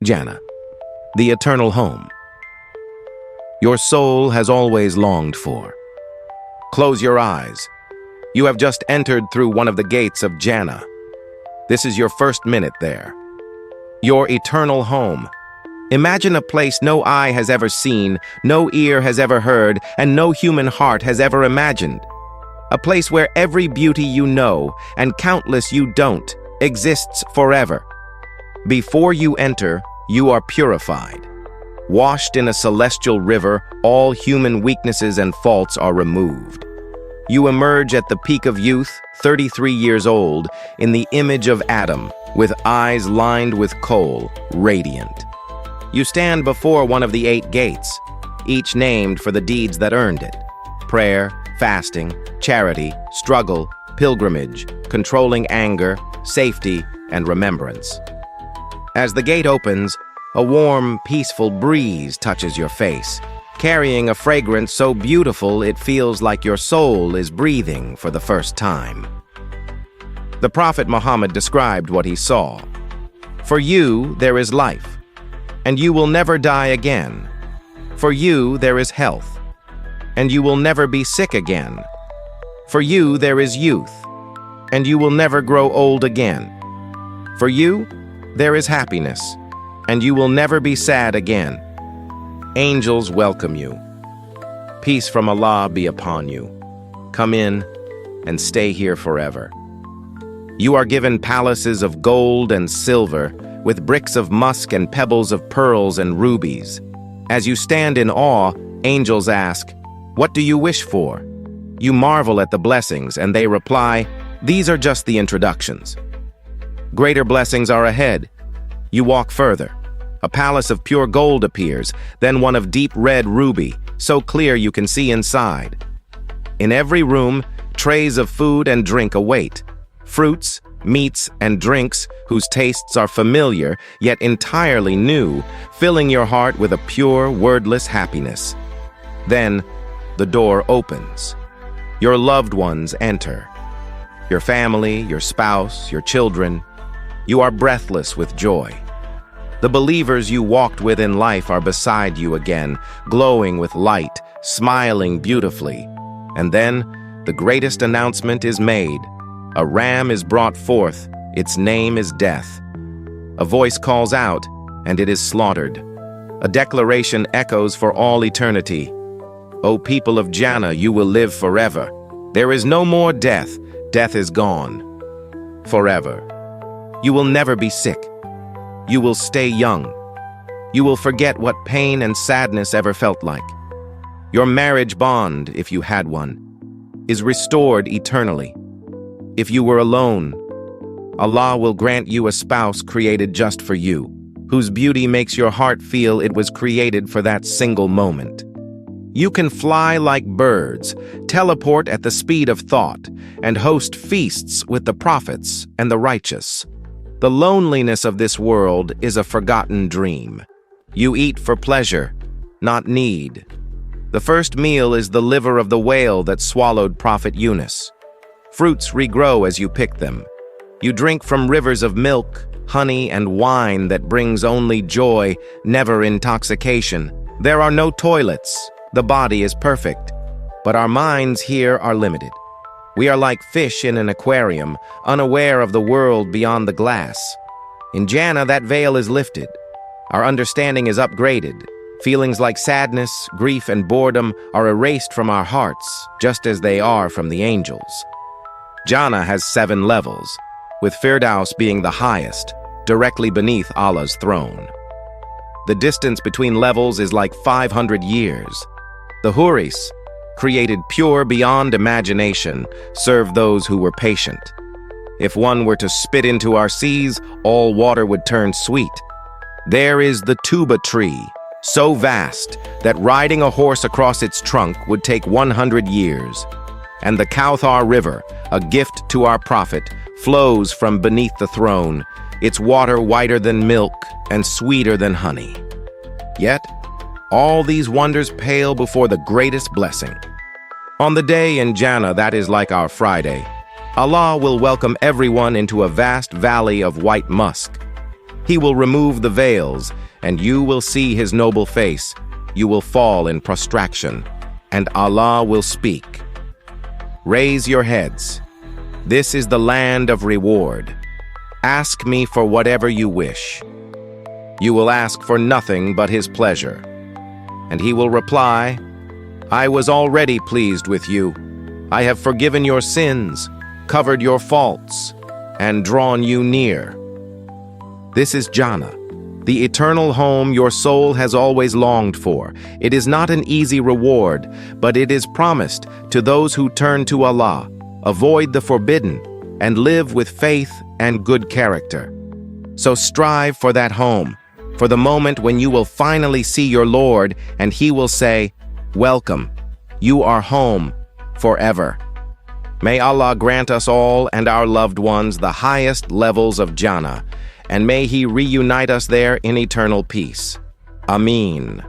Jannah, the eternal home your soul has always longed for. Close your eyes. You have just entered through one of the gates of Jannah. This is your first minute there. Your eternal home. Imagine a place no eye has ever seen, no ear has ever heard, and no human heart has ever imagined. A place where every beauty you know and countless you don't exists forever. Before you enter, you are purified. Washed in a celestial river, all human weaknesses and faults are removed. You emerge at the peak of youth, 33 years old, in the image of Adam, with eyes lined with kohl, radiant. You stand before one of the 8 gates, each named for the deeds that earned it: prayer, fasting, charity, struggle, pilgrimage, controlling anger, safety, and remembrance. As the gate opens, a warm, peaceful breeze touches your face, carrying a fragrance so beautiful it feels like your soul is breathing for the first time. The Prophet Muhammad described what he saw. For you, there is life, and you will never die again. For you, there is health, and you will never be sick again. For you, there is youth, and you will never grow old again. For you, there is happiness, and you will never be sad again. Angels welcome you. Peace from Allah be upon you. Come in and stay here forever. You are given palaces of gold and silver, with bricks of musk and pebbles of pearls and rubies. As you stand in awe, angels ask, "What do you wish for?" You marvel at the blessings, and they reply, "These are just the introductions." Greater blessings are ahead. You walk further. A palace of pure gold appears, then one of deep red ruby, so clear you can see inside. In every room, trays of food and drink await. Fruits, meats, and drinks whose tastes are familiar, yet entirely new, filling your heart with a pure, wordless happiness. Then, the door opens. Your loved ones enter. Your family, your spouse, your children. You are breathless with joy. The believers you walked with in life are beside you again, glowing with light, smiling beautifully. And then, the greatest announcement is made. A ram is brought forth, its name is Death. A voice calls out, and it is slaughtered. A declaration echoes for all eternity. O people of Jannah, you will live forever. There is no more death. Death is gone. Forever. You will never be sick. You will stay young. You will forget what pain and sadness ever felt like. Your marriage bond, if you had one, is restored eternally. If you were alone, Allah will grant you a spouse created just for you, whose beauty makes your heart feel it was created for that single moment. You can fly like birds, teleport at the speed of thought, and host feasts with the prophets and the righteous. The loneliness of this world is a forgotten dream. You eat for pleasure, not need. The first meal is the liver of the whale that swallowed Prophet Yunus. Fruits regrow as you pick them. You drink from rivers of milk, honey, and wine that brings only joy, never intoxication. There are no toilets. The body is perfect, but our minds here are limited. We are like fish in an aquarium, unaware of the world beyond the glass. In Jannah, that veil is lifted. Our understanding is upgraded. Feelings like sadness, grief, and boredom are erased from our hearts, just as they are from the angels. Jannah has 7 levels, with Firdaus being the highest, directly beneath Allah's throne. The distance between levels is like 500 years. The Huris, created pure beyond imagination, serve those who were patient. If one were to spit into our seas, all water would turn sweet. There is the tuba tree, so vast that riding a horse across its trunk would take 100 years. And the Kauthar River, a gift to our Prophet, flows from beneath the throne, its water whiter than milk and sweeter than honey. Yet, all these wonders pale before the greatest blessing. On the day in Jannah that is like our Friday, Allah will welcome everyone into a vast valley of white musk. He will remove the veils, and you will see his noble face. You will fall in prostration, and Allah will speak. Raise your heads. This is the land of reward. Ask me for whatever you wish. You will ask for nothing but his pleasure. And he will reply, I was already pleased with you. I have forgiven your sins, covered your faults, and drawn you near. This is Jannah, the eternal home your soul has always longed for. It is not an easy reward, but it is promised to those who turn to Allah, avoid the forbidden, and live with faith and good character. So strive for that home, for the moment when you will finally see your Lord and he will say, welcome, you are home forever. May Allah grant us all and our loved ones the highest levels of Jannah, and may he reunite us there in eternal peace. Ameen.